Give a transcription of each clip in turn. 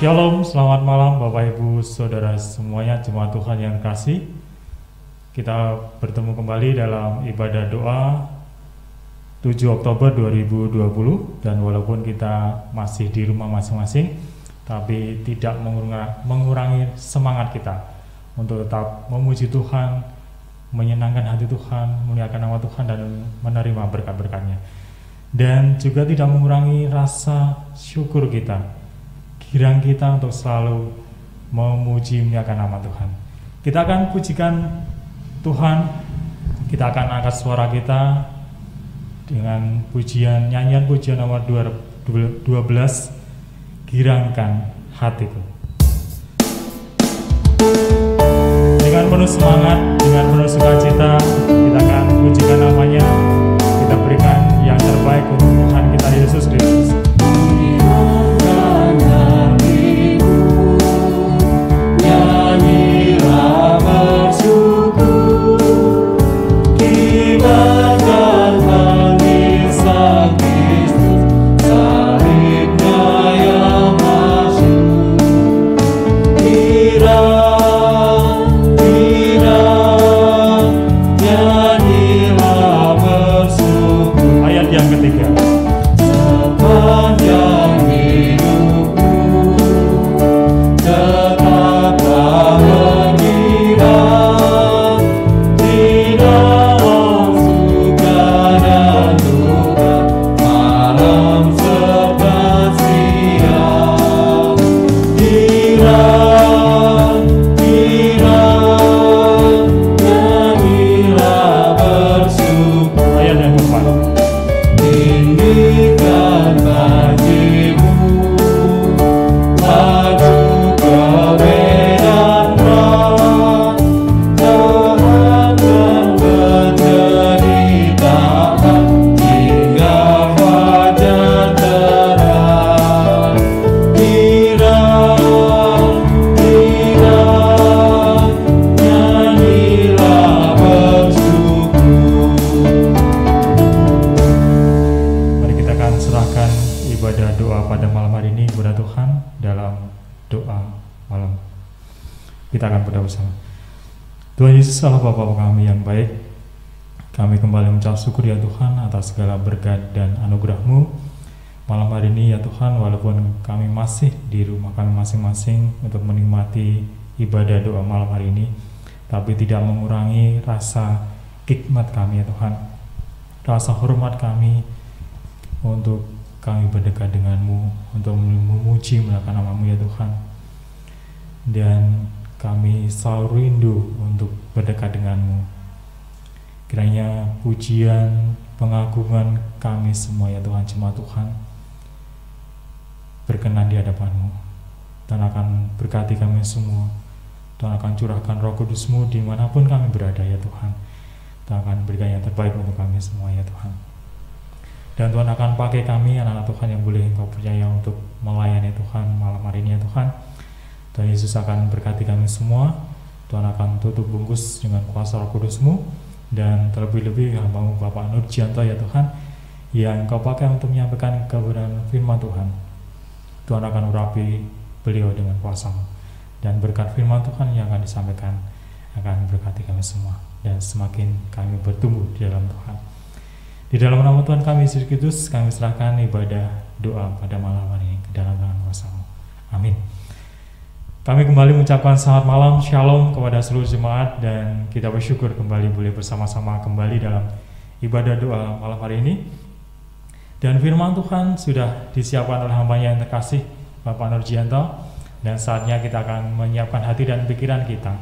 Shalom, selamat malam Bapak Ibu Saudara semuanya, jemaat Tuhan yang kasih. Kita bertemu kembali dalam ibadah doa 7 Oktober 2020. Dan walaupun kita masih di rumah masing-masing, tapi tidak mengurangi semangat kita untuk tetap memuji Tuhan, menyenangkan hati Tuhan, memuliakan nama Tuhan, dan menerima berkat-berkat-Nya. Dan juga tidak mengurangi rasa syukur kita, kirang kita untuk selalu memuji memuliakan nama Tuhan. Kita akan pujikan Tuhan, kita akan angkat suara kita dengan nyanyian pujian nomor 12, Girangkan Hatiku. Dengan penuh semangat, dengan penuh sukacita, kita akan pujikan namanya, kita berikan yang terbaik untuk Tuhan kita Yesus Kristus. Tuhan Yesus, Allah Bapa kami yang baik, kami kembali mengucap syukur ya Tuhan atas segala berkat dan anugerah-Mu malam hari ini ya Tuhan. Walaupun kami masih di rumah kami masing-masing untuk menikmati ibadah doa malam hari ini, tapi tidak mengurangi rasa hikmat kami ya Tuhan, rasa hormat kami untuk kami berdekat dengan-Mu, untuk memuji memuliakan nama-Mu ya Tuhan. Dan kami selalu rindu untuk berdekat dengan-Mu. Kiranya pujian, pengagungan kami semua ya Tuhan, jemaat Tuhan, berkenan di hadapan-Mu. Tuhan akan berkati kami semua. Tuhan akan curahkan Roh Kudus-Mu dimanapun kami berada ya Tuhan. Tuhan akan berikan yang terbaik untuk kami semua ya Tuhan. Dan Tuhan akan pakai kami, anak-anak Tuhan yang boleh Engkau percaya untuk melayani Tuhan malam hari ini ya Tuhan. Tuhan Yesus akan berkati kami semua. Tuhan akan tutup bungkus dengan kuasa Roh Kudus-Mu. Dan terlebih-lebih hamba-Mu Bapak Nurjianto ya Tuhan, yang Kau pakai untuk menyampaikan kebenaran firman Tuhan. Tuhan akan urapi beliau dengan kuasa-Mu. Dan berkat firman Tuhan yang akan disampaikan akan berkati kami semua. Dan semakin kami bertumbuh di dalam Tuhan. Di dalam nama Tuhan kami Yesus Kristus, kami serahkan ibadah doa pada malam hari ini ke dalam tangan kuasa-Mu. Amin. Kami kembali mengucapkan selamat malam, shalom kepada seluruh jemaat, dan kita bersyukur kembali boleh bersama-sama kembali dalam ibadah doa malam hari ini. Dan firman Tuhan sudah disiapkan oleh hamba-Nya yang terkasih, Bapak Nurjianto, dan saatnya kita akan menyiapkan hati dan pikiran kita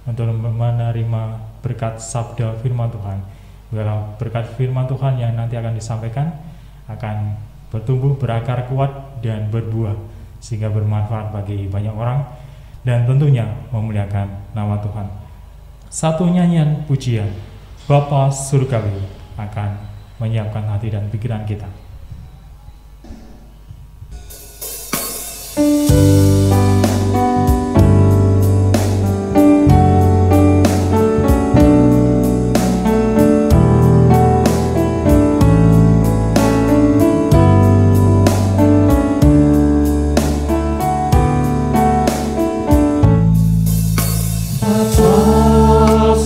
untuk menerima berkat sabda firman Tuhan. Biarlah berkat firman Tuhan yang nanti akan disampaikan akan bertumbuh, berakar kuat, dan berbuah, sehingga bermanfaat bagi banyak orang, dan tentunya memuliakan nama Tuhan. Satu nyanyian pujian Bapa Surgawi akan menyiapkan hati dan pikiran kita.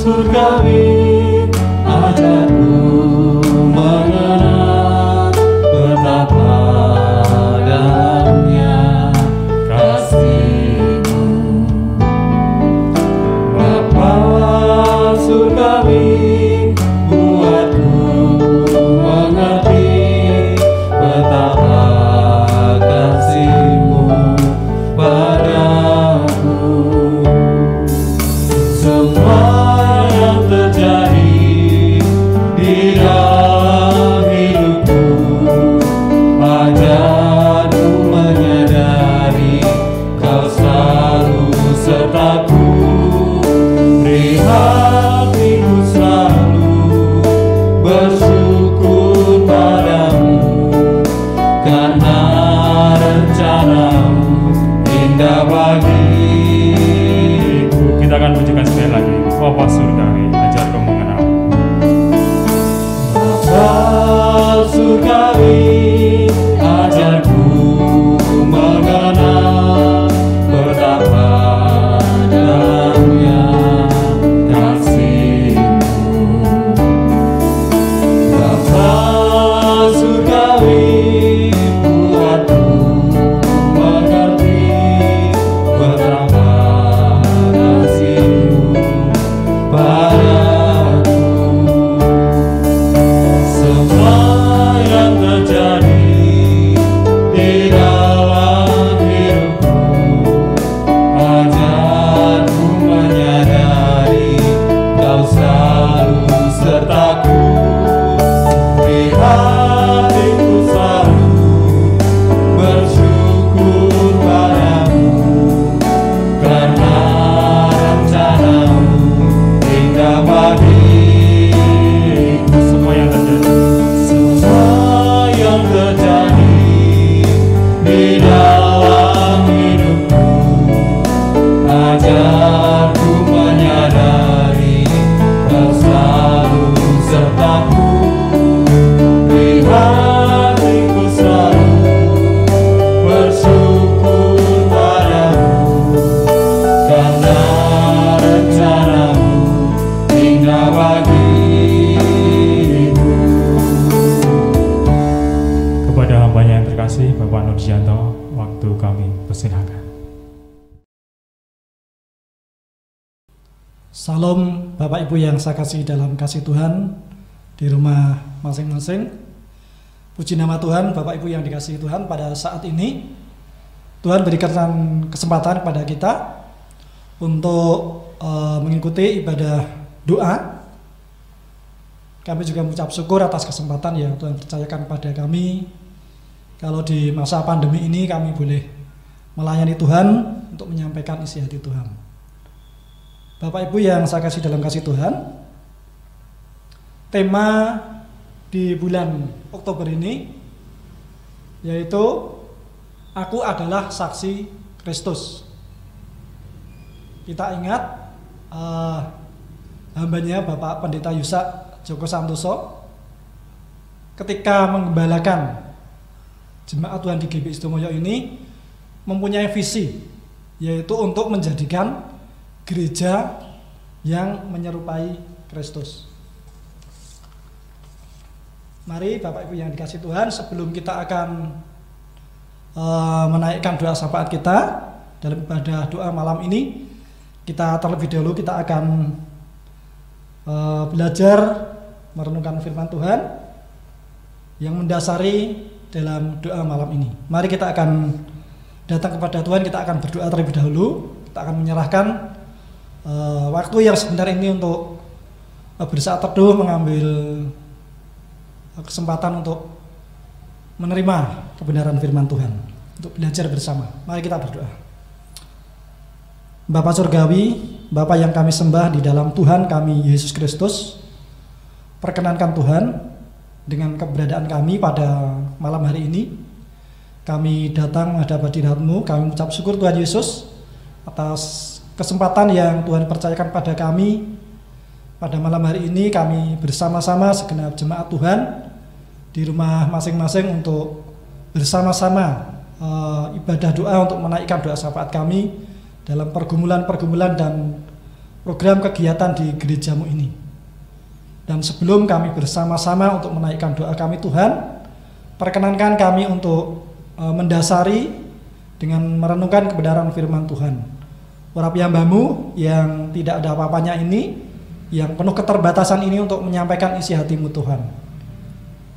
surgawi, ajarku mengenal betapa dalamnya kasih-Mu. Bapa surgawi, buatku mengerti betapa kasih-Mu padaku. Semua yang terjadi di dalam hidupku, ajarku menyadari Kau selalu sertaku. Beri hatiku selalu bersyukur padamu, karena rencana-Mu indah bagiku. Kita akan pujikan sekali lagi. Bapa surgawi, ajarku mengenal. Bapa surgawi, ajarku mengenal betapa dalamnya kasih-Mu. Bapa surgawi, buatku mengerti betapa kasih-Mu padaku. Semua yang terjadi di dalam hidupku, ajarku menyadari Kau selalu sertaku. Di hatiku selalu bersyukur padamu, karena rencana-Mu indah bagiku. Semua yang terjadi di dalam hidupku, ajarku menyadari Kau selalu sertaku. Di hatiku selalu bersyukur padamu, karena rencana-Mu indah bagiku. Kepada hamba-Nya yang terkasih, Bapak Nurjianto, waktu kami persilahkan. Salam Bapak Ibu yang saya kasih dalam kasih Tuhan di rumah masing-masing. Puji nama Tuhan. Bapak Ibu yang dikasihi Tuhan, pada saat ini Tuhan berikan kesempatan kepada kita untuk mengikuti ibadah doa. Kami juga mengucap syukur atas kesempatan yang Tuhan percayakan kepada kami. Kalau di masa pandemi ini kami boleh melayani Tuhan untuk menyampaikan isi hati Tuhan. Bapak Ibu yang saya kasih dalam kasih Tuhan, tema di bulan Oktober ini yaitu Aku adalah Saksi Kristus. Kita ingat hambanya Bapak Pendeta Yusak Joko Santoso ketika menggembalakan jemaat Tuhan di GBI Sidomoyo ini mempunyai visi, yaitu untuk menjadikan gereja yang menyerupai Kristus. Mari Bapak Ibu yang dikasihi Tuhan, sebelum kita akan menaikkan doa syafaat kita dalam ibadah doa malam ini, kita terlebih dahulu kita akan belajar merenungkan firman Tuhan yang mendasari dalam doa malam ini. Mari kita akan datang kepada Tuhan, kita akan berdoa terlebih dahulu. Kita akan menyerahkan waktu yang sebentar ini untuk bersaat teduh, mengambil kesempatan untuk menerima kebenaran firman Tuhan, untuk belajar bersama. Mari kita berdoa. Bapa surgawi, Bapa yang kami sembah di dalam Tuhan kami Yesus Kristus, perkenankan Tuhan dengan keberadaan kami pada malam hari ini. Kami datang menghadap hadirat-Mu, kami mengucap syukur Tuhan Yesus atas kesempatan yang Tuhan percayakan pada kami. Pada malam hari ini kami bersama-sama segenap jemaat Tuhan di rumah masing-masing untuk bersama-sama ibadah doa untuk menaikkan doa syafaat kami dalam pergumulan-pergumulan dan program kegiatan di gerejamu ini. Dan sebelum kami bersama-sama untuk menaikkan doa kami Tuhan, perkenankan kami untuk mendasari dengan merenungkan kebenaran firman Tuhan. Urapi hamba-Mu yang tidak ada apa-apanya ini, yang penuh keterbatasan ini untuk menyampaikan isi hati-Mu Tuhan.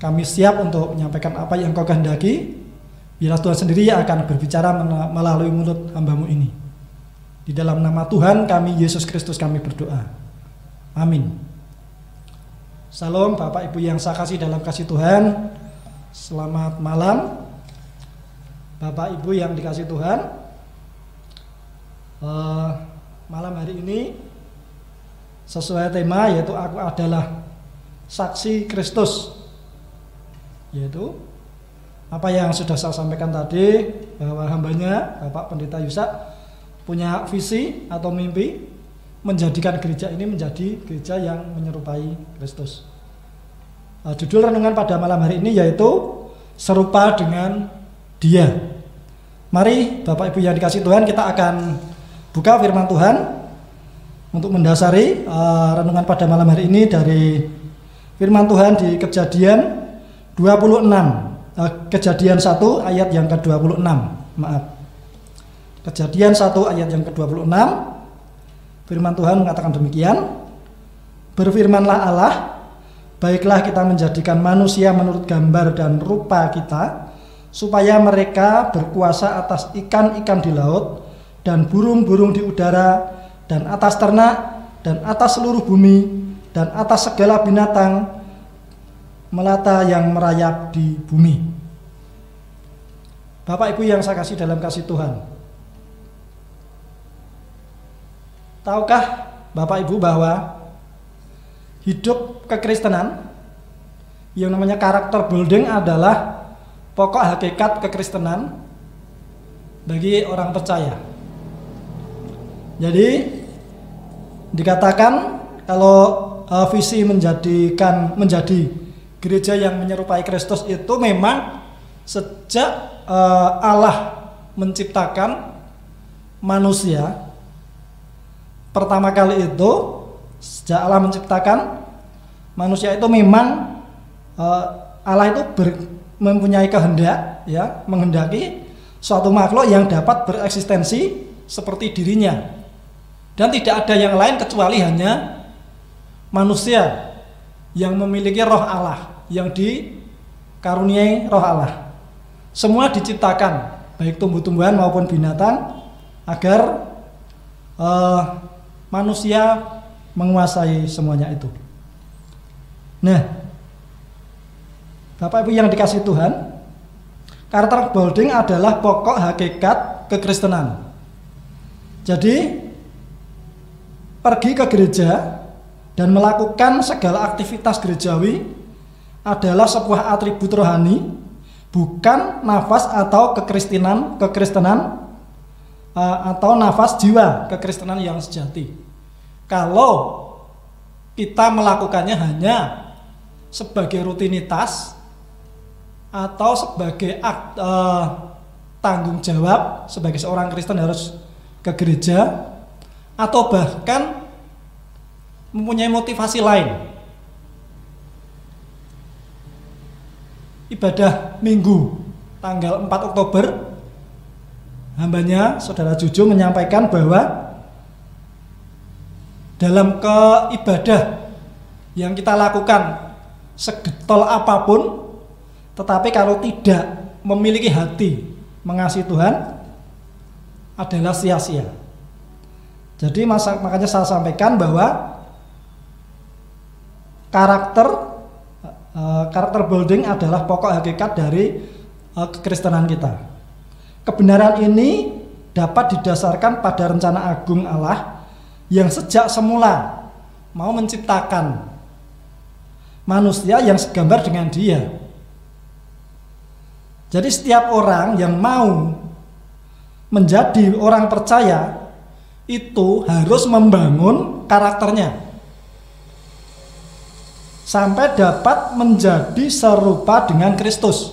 Kami siap untuk menyampaikan apa yang Kau kehendaki. Biarlah Tuhan sendiri yang akan berbicara melalui mulut hamba-Mu ini. Di dalam nama Tuhan kami, Yesus Kristus, kami berdoa. Amin. Salam Bapak Ibu yang saya kasih dalam kasih Tuhan. Selamat malam Bapak Ibu yang dikasih Tuhan. Malam hari ini sesuai tema, yaitu aku adalah saksi Kristus. Yaitu apa yang sudah saya sampaikan tadi, bahwa hambanya Bapak Pendeta Yusak punya visi atau mimpi menjadikan gereja ini menjadi gereja yang menyerupai Kristus. Judul renungan pada malam hari ini yaitu serupa dengan Dia. Mari Bapak Ibu yang dikasih Tuhan, kita akan buka firman Tuhan untuk mendasari renungan pada malam hari ini dari firman Tuhan di Kejadian 26, Kejadian 1 ayat yang ke-26. Maaf. Kejadian 1 ayat yang ke-26. Firman Tuhan mengatakan demikian. Berfirmanlah Allah, baiklah kita menjadikan manusia menurut gambar dan rupa kita, supaya mereka berkuasa atas ikan-ikan di laut, dan burung-burung di udara, dan atas ternak, dan atas seluruh bumi, dan atas segala binatang melata yang merayap di bumi. Bapak Ibu yang saya kasih dalam kasih Tuhan, tahukah Bapak Ibu bahwa hidup kekristenan yang namanya karakter building adalah pokok hakikat kekristenan bagi orang percaya. Jadi dikatakan kalau visi menjadi gereja yang menyerupai Kristus itu memang sejak Allah menciptakan manusia. Pertama kali itu, sejak Allah menciptakan manusia itu memang Allah itu mempunyai kehendak, ya, menghendaki suatu makhluk yang dapat bereksistensi seperti dirinya, dan tidak ada yang lain kecuali hanya manusia yang memiliki roh Allah, yang dikaruniai roh Allah. Semua diciptakan, baik tumbuh-tumbuhan maupun binatang, agar manusia menguasai semuanya itu. Nah, Bapak Ibu yang dikasih Tuhan, karakter building adalah pokok hakikat kekristenan. Jadi, pergi ke gereja dan melakukan segala aktivitas gerejawi adalah sebuah atribut rohani, bukan nafas atau kekristenan atau nafas jiwa kekristenan yang sejati. Kalau kita melakukannya hanya sebagai rutinitas atau sebagai tanggung jawab sebagai seorang Kristen harus ke gereja, atau bahkan mempunyai motivasi lain, ibadah Minggu tanggal 4 Oktober, hambanya Saudara Juju menyampaikan bahwa dalam keibadah yang kita lakukan segetol apapun, tetapi kalau tidak memiliki hati mengasihi Tuhan, adalah sia-sia. Jadi makanya saya sampaikan bahwa karakter building adalah pokok hakikat dari kekristenan kita. Kebenaran ini dapat didasarkan pada rencana agung Allah yang sejak semula mau menciptakan manusia yang segambar dengan Dia. Jadi setiap orang yang mau menjadi orang percaya itu harus membangun karakternya sampai dapat menjadi serupa dengan Kristus.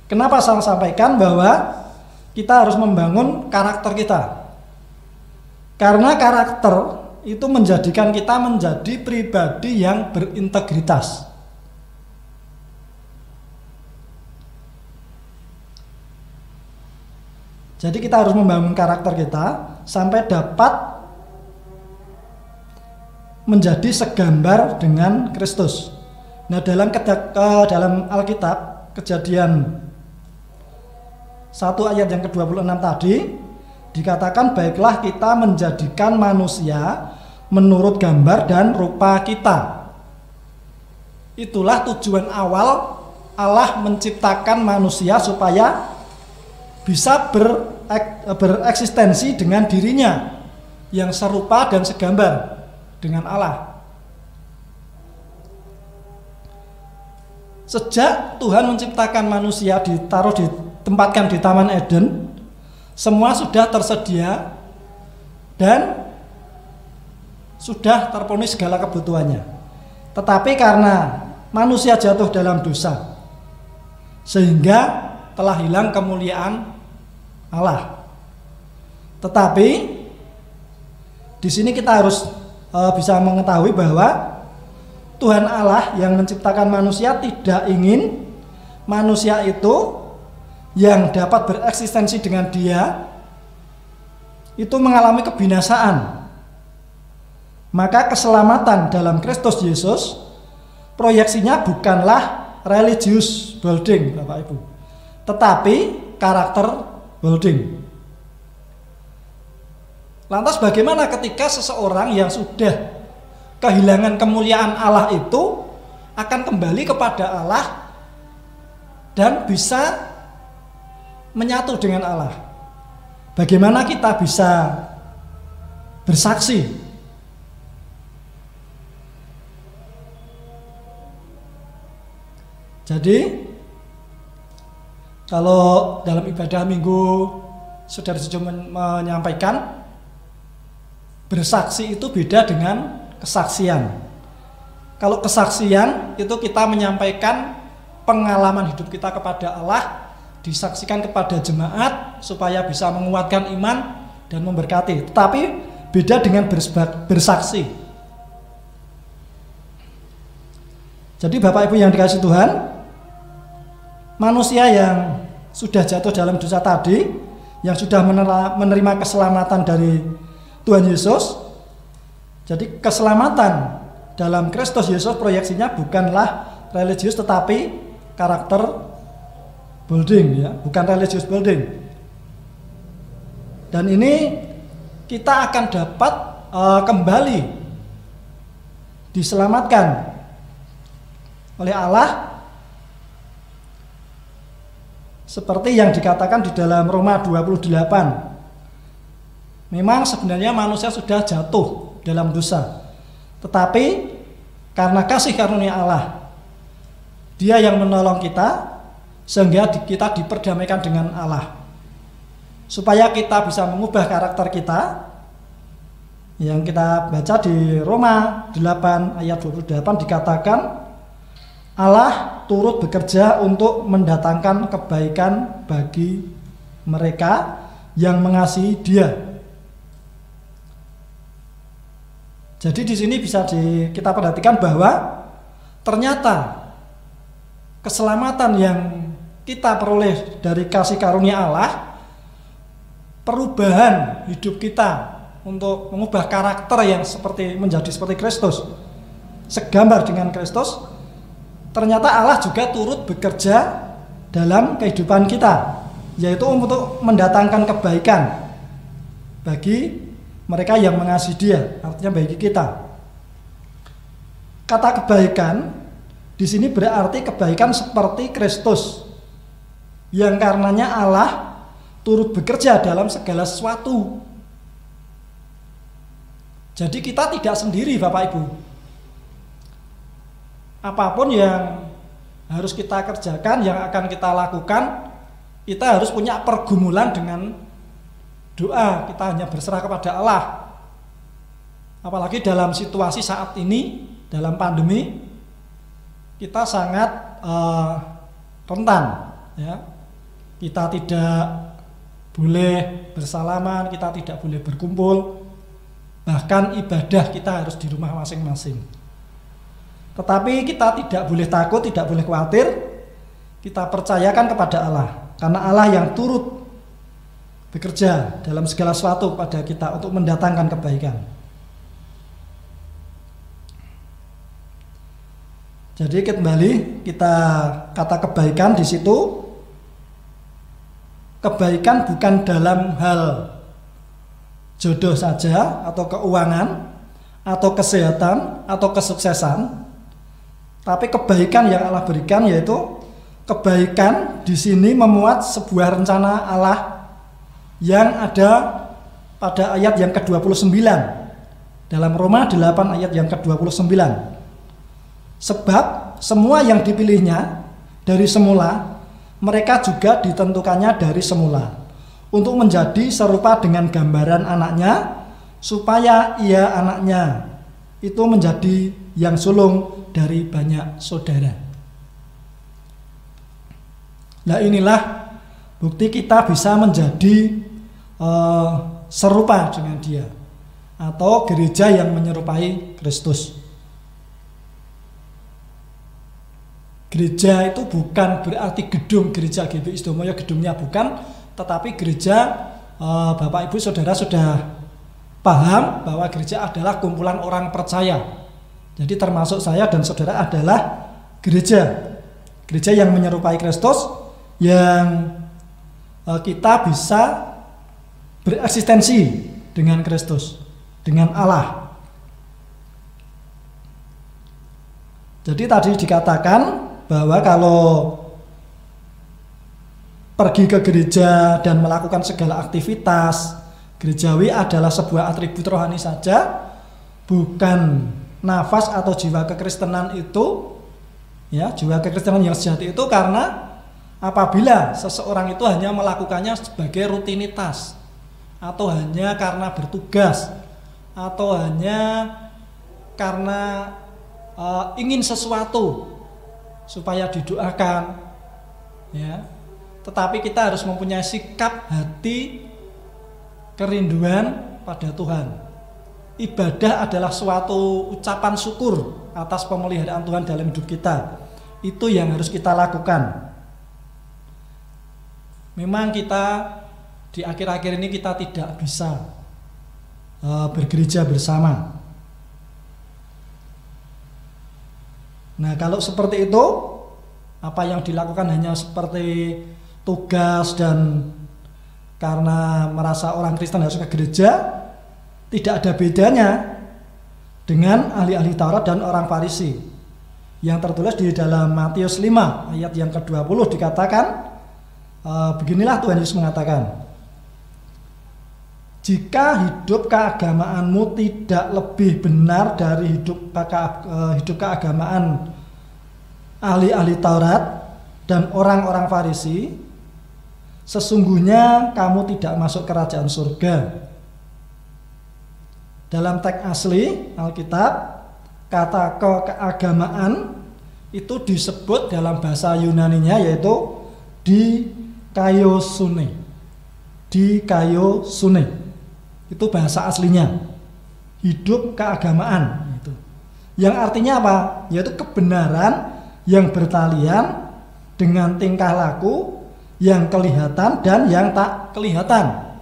Kenapa saya sampaikan bahwa kita harus membangun karakter kita? Karena karakter itu menjadikan kita menjadi pribadi yang berintegritas. Jadi kita harus membangun karakter kita sampai dapat menjadi segambar dengan Kristus. Nah, dalam Alkitab Kejadian 1 ayat yang ke-26 tadi dikatakan, baiklah kita menjadikan manusia menurut gambar dan rupa kita. Itulah tujuan awal Allah menciptakan manusia, supaya bisa bereksistensi dengan dirinya yang serupa dan segambar dengan Allah. Sejak Tuhan menciptakan manusia, ditempatkan di Taman Eden, semua sudah tersedia dan sudah terpenuhi segala kebutuhannya. Tetapi karena manusia jatuh dalam dosa, sehingga telah hilang kemuliaan Allah. Tetapi di sini kita harus bisa mengetahui bahwa Tuhan Allah yang menciptakan manusia tidak ingin manusia itu yang dapat bereksistensi dengan Dia itu mengalami kebinasaan. Maka keselamatan dalam Kristus Yesus proyeksinya bukanlah religious building, Bapak Ibu, tetapi karakter building. Lantas bagaimana ketika seseorang yang sudah kehilangan kemuliaan Allah itu akan kembali kepada Allah dan bisa menyatu dengan Allah? Bagaimana kita bisa bersaksi? Jadi kalau dalam ibadah minggu Saudara Sujo menyampaikan, bersaksi itu beda dengan kesaksian. Kalau kesaksian itu kita menyampaikan pengalaman hidup kita kepada Allah, disaksikan kepada jemaat supaya bisa menguatkan iman dan memberkati. Tetapi beda dengan bersaksi. Jadi Bapak Ibu yang dikasihi Tuhan, manusia yang sudah jatuh dalam dosa tadi, yang sudah menerima keselamatan dari Tuhan Yesus, jadi keselamatan dalam Kristus Yesus proyeksinya bukanlah religius tetapi karakter building, ya, bukan religious building. Dan ini kita akan dapat kembali diselamatkan oleh Allah seperti yang dikatakan di dalam Roma 28. Memang sebenarnya manusia sudah jatuh dalam dosa, tetapi karena kasih karunia Allah, Dia yang menolong kita sehingga kita diperdamaikan dengan Allah, supaya kita bisa mengubah karakter kita. Yang kita baca di Roma 8 ayat 28 dikatakan, Allah turut bekerja untuk mendatangkan kebaikan bagi mereka yang mengasihi Dia. Jadi di sini bisa kita perhatikan bahwa ternyata keselamatan yang kita peroleh dari kasih karunia Allah, perubahan hidup kita untuk mengubah karakter yang menjadi seperti Kristus, segambar dengan Kristus, ternyata Allah juga turut bekerja dalam kehidupan kita, yaitu untuk mendatangkan kebaikan bagi mereka yang mengasihi Dia, artinya bagi kita. Kata kebaikan di sini berarti kebaikan seperti Kristus, yang karenanya Allah turut bekerja dalam segala sesuatu. Jadi kita tidak sendiri, Bapak Ibu. Apapun yang harus kita kerjakan, yang akan kita lakukan, kita harus punya pergumulan dengan doa. Kita hanya berserah kepada Allah. Apalagi dalam situasi saat ini, dalam pandemi, kita sangat rentan, ya. Kita tidak boleh bersalaman, kita tidak boleh berkumpul, Bahkan ibadah kita harus di rumah masing-masing. Tetapi kita tidak boleh takut, tidak boleh khawatir. Kita percayakan kepada Allah, karena Allah yang turut bekerja dalam segala sesuatu pada kita untuk mendatangkan kebaikan. Jadi kembali kita kata kebaikan di situ, kebaikan bukan dalam hal jodoh saja atau keuangan atau kesehatan atau kesuksesan, tapi kebaikan yang Allah berikan yaitu kebaikan di sini memuat sebuah rencana Allah yang ada pada ayat yang ke-29 dalam Roma 8 ayat yang ke-29. Sebab semua yang dipilihnya dari semula, mereka juga ditentukannya dari semula untuk menjadi serupa dengan gambaran anaknya, supaya ia anaknya itu menjadi yang sulung dari banyak saudara. Nah, inilah bukti kita bisa menjadi serupa dengan dia, atau gereja yang menyerupai Kristus. Gereja itu bukan berarti gedung gereja GBI Sidomoyo, gedungnya bukan, tetapi gereja, Bapak Ibu Saudara sudah paham bahwa gereja adalah kumpulan orang percaya. Jadi termasuk saya dan saudara adalah gereja yang menyerupai Kristus, yang kita bisa bereksistensi dengan Kristus, dengan Allah. Jadi tadi dikatakan bahwa kalau pergi ke gereja dan melakukan segala aktivitas gerejawi adalah sebuah atribut rohani saja, bukan nafas atau jiwa kekristenan itu, ya, jiwa kekristenan yang sejati itu, karena apabila seseorang itu hanya melakukannya sebagai rutinitas, atau hanya karena bertugas, atau hanya karena ingin sesuatu supaya didoakan, ya. Tetapi kita harus mempunyai sikap hati kerinduan pada Tuhan. Ibadah adalah suatu ucapan syukur atas pemeliharaan Tuhan dalam hidup kita. Itu yang harus kita lakukan. Memang kita di akhir-akhir ini kita tidak bisa bergereja bersama. Nah, kalau seperti itu, apa yang dilakukan hanya seperti tugas dan karena merasa orang Kristen harus ke gereja, tidak ada bedanya dengan ahli-ahli Taurat dan orang Farisi. Yang tertulis di dalam Matius 5 ayat yang ke-20 dikatakan, beginilah Tuhan Yesus mengatakan, jika hidup keagamaanmu tidak lebih benar dari hidup keagamaan ahli-ahli Taurat dan orang-orang Farisi, sesungguhnya kamu tidak masuk kerajaan surga. Dalam teks asli Alkitab, kata keagamaan itu disebut dalam bahasa Yunaninya yaitu dikaiosune. Dikaiosune. Itu bahasa aslinya, hidup keagamaan itu. Yang artinya apa? Yaitu kebenaran yang bertalian dengan tingkah laku yang kelihatan dan yang tak kelihatan.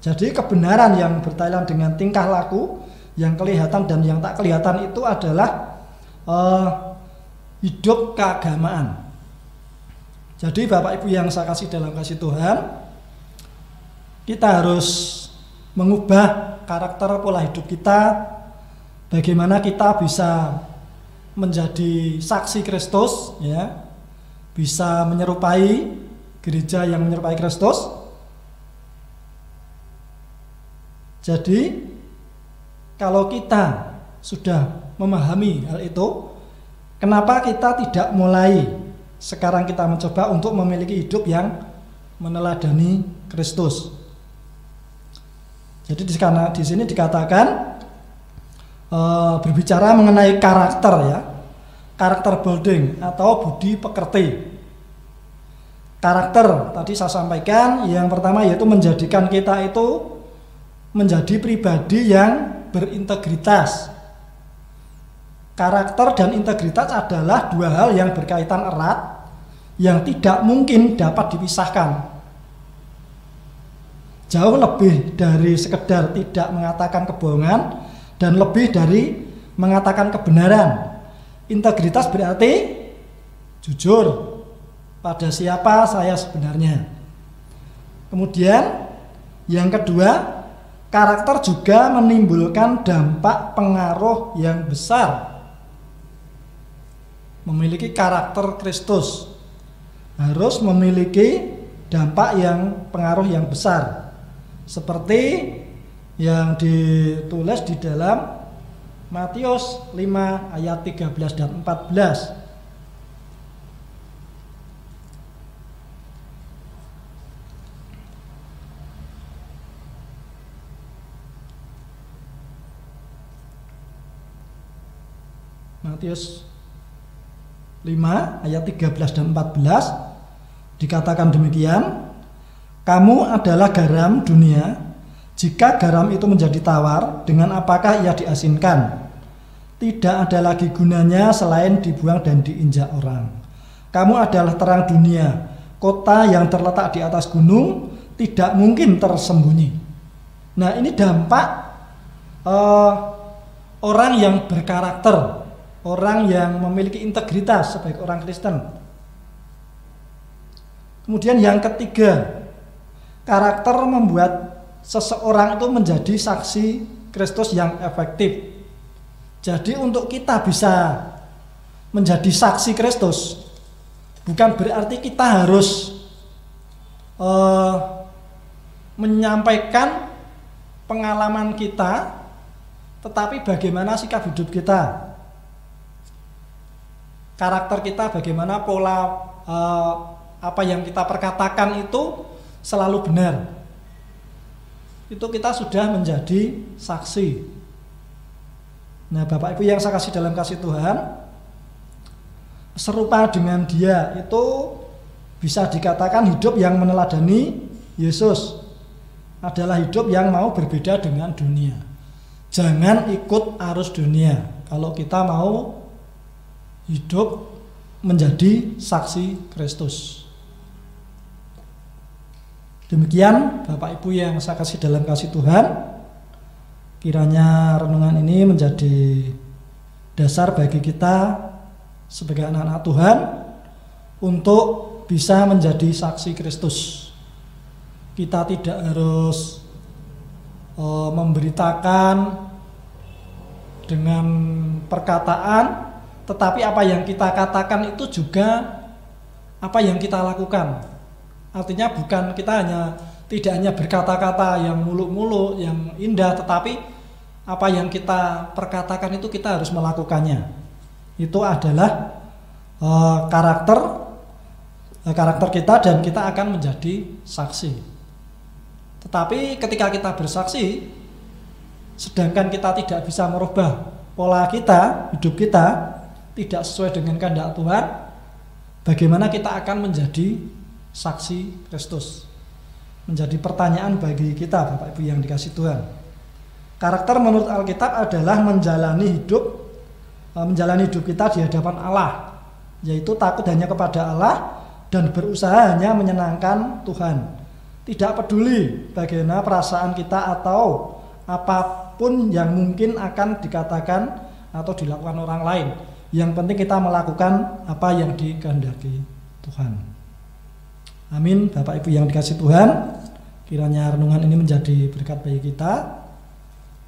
Jadi kebenaran yang bertalian dengan tingkah laku yang kelihatan dan yang tak kelihatan itu adalah hidup keagamaan. Jadi Bapak Ibu yang saya kasih dalam kasih Tuhan, kita harus mengubah karakter pola hidup kita, bagaimana kita bisa menjadi saksi Kristus, ya, bisa menyerupai gereja yang menyerupai Kristus. Jadi kalau kita sudah memahami hal itu, kenapa kita tidak mulai sekarang kita mencoba untuk memiliki hidup yang meneladani Kristus. Jadi di sini dikatakan berbicara mengenai karakter, ya, karakter building atau budi pekerti. Karakter tadi saya sampaikan, yang pertama yaitu menjadikan kita itu menjadi pribadi yang berintegritas. Karakter dan integritas adalah dua hal yang berkaitan erat, yang tidak mungkin dapat dipisahkan. Jauh lebih dari sekedar tidak mengatakan kebohongan dan lebih dari mengatakan kebenaran. Integritas berarti jujur pada siapa saya sebenarnya. Kemudian yang kedua, karakter juga menimbulkan dampak pengaruh yang besar. Memiliki karakter Kristus harus memiliki dampak yang pengaruh yang besar. Seperti yang ditulis di dalam Matius 5 ayat 13 dan 14. Matius 5 ayat 13 dan 14 dikatakan demikian, kamu adalah garam dunia. Jika garam itu menjadi tawar, dengan apakah ia diasinkan? Tidak ada lagi gunanya selain dibuang dan diinjak orang. Kamu adalah terang dunia. Kota yang terletak di atas gunung tidak mungkin tersembunyi. Nah, ini dampak orang yang berkarakter, orang yang memiliki integritas sebagai orang Kristen. Kemudian yang ketiga, karakter membuat seseorang itu menjadi saksi Kristus yang efektif. Jadi untuk kita bisa menjadi saksi Kristus, bukan berarti kita harus menyampaikan pengalaman kita, tetapi bagaimana sikap hidup kita, karakter kita, bagaimana pola apa yang kita perkatakan itu selalu benar. Itu kita sudah menjadi saksi. Nah, Bapak Ibu yang saya kasih dalam kasih Tuhan, serupa dengan dia itu bisa dikatakan hidup yang meneladani Yesus adalah hidup yang mau berbeda dengan dunia. Jangan ikut arus dunia kalau kita mau hidup menjadi saksi Kristus. Demikian Bapak Ibu yang saya kasih dalam kasih Tuhan, kiranya renungan ini menjadi dasar bagi kita sebagai anak-anak Tuhan untuk bisa menjadi saksi Kristus. Kita tidak harus memberitakan dengan perkataan, tetapi apa yang kita katakan itu juga apa yang kita lakukan. Artinya bukan kita tidak hanya berkata-kata yang muluk-muluk, yang indah, tetapi apa yang kita perkatakan itu kita harus melakukannya. Itu adalah karakter kita dan kita akan menjadi saksi. Tetapi ketika kita bersaksi, sedangkan kita tidak bisa merubah pola kita, hidup kita tidak sesuai dengan kehendak Tuhan, bagaimana kita akan menjadi saksi Kristus? Menjadi pertanyaan bagi kita, Bapak Ibu yang dikasih Tuhan. Karakter menurut Alkitab adalah menjalani hidup kita di hadapan Allah, yaitu takut hanya kepada Allah dan berusaha hanya menyenangkan Tuhan. Tidak peduli bagaimana perasaan kita atau apapun yang mungkin akan dikatakan atau dilakukan orang lain. Yang penting kita melakukan apa yang dikehendaki Tuhan. Amin. Bapak Ibu yang dikasih Tuhan, kiranya renungan ini menjadi berkat bagi kita.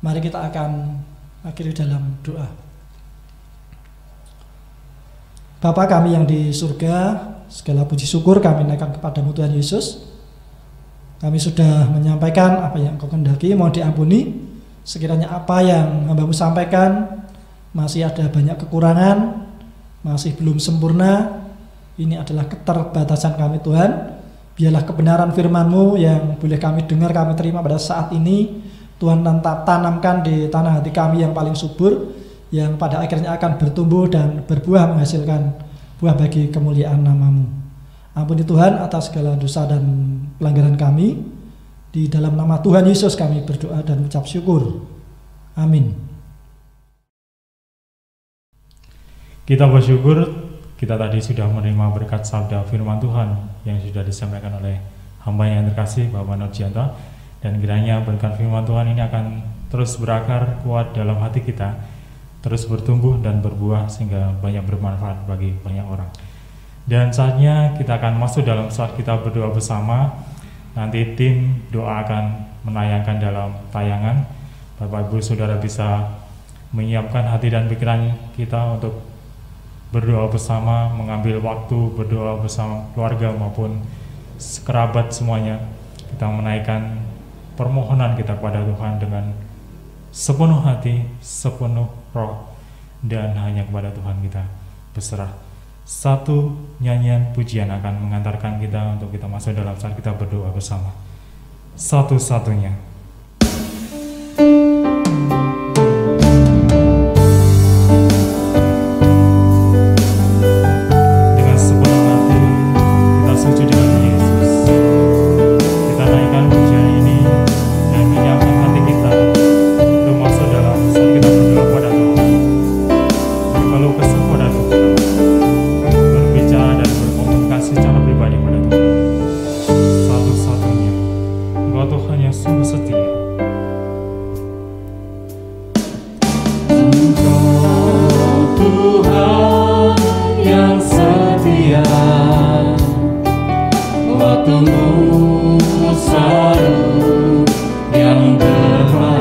Mari kita akan akhiri dalam doa. Bapa kami yang di surga, segala puji syukur kami naikkan kepadamu Tuhan Yesus. Kami sudah menyampaikan apa yang Engkau kehendaki, mohon diampuni. Sekiranya apa yang hamba-Mu sampaikan masih ada banyak kekurangan, masih belum sempurna, ini adalah keterbatasan kami Tuhan. Biarlah kebenaran firman-Mu yang boleh kami dengar, kami terima pada saat ini, Tuhan tanamkan di tanah hati kami yang paling subur, yang pada akhirnya akan bertumbuh dan berbuah menghasilkan buah bagi kemuliaan nama-Mu. Ampuni Tuhan atas segala dosa dan pelanggaran kami. Di dalam nama Tuhan Yesus kami berdoa dan ucap syukur. Amin. Kita bersyukur kita tadi sudah menerima berkat sabda firman Tuhan yang sudah disampaikan oleh hamba yang terkasih Bapak Nurjianto, dan kiranya berkat firman Tuhan ini akan terus berakar kuat dalam hati kita, terus bertumbuh dan berbuah sehingga banyak bermanfaat bagi banyak orang. Dan saatnya kita akan masuk dalam saat kita berdoa bersama. Nanti tim doa akan menayangkan dalam tayangan. Bapak Ibu Saudara bisa menyiapkan hati dan pikiran kita untuk berdoa bersama, mengambil waktu berdoa bersama keluarga maupun kerabat semuanya. Kita menaikkan permohonan kita kepada Tuhan dengan sepenuh hati, sepenuh roh, dan hanya kepada Tuhan kita berserah. Satu nyanyian pujian akan mengantarkan kita untuk kita masuk dalam saat kita berdoa bersama. Satu-satunya. Dengan sepenuh hati kita sujud dengan Yesus. Kita naikkan pujian ini dan menyiapkan hati kita untuk masuk dalam saat kita berdoa kepada Tuhan. Berkeluh kesah kepada Tuhan, berbicara dan berkomunikasi secara pribadi pada Tuhan. Satu-satunya, Engkau Tuhan yang sungguh setia. Engkau Tuhan yang setia, waktumu selalu yang terbaik.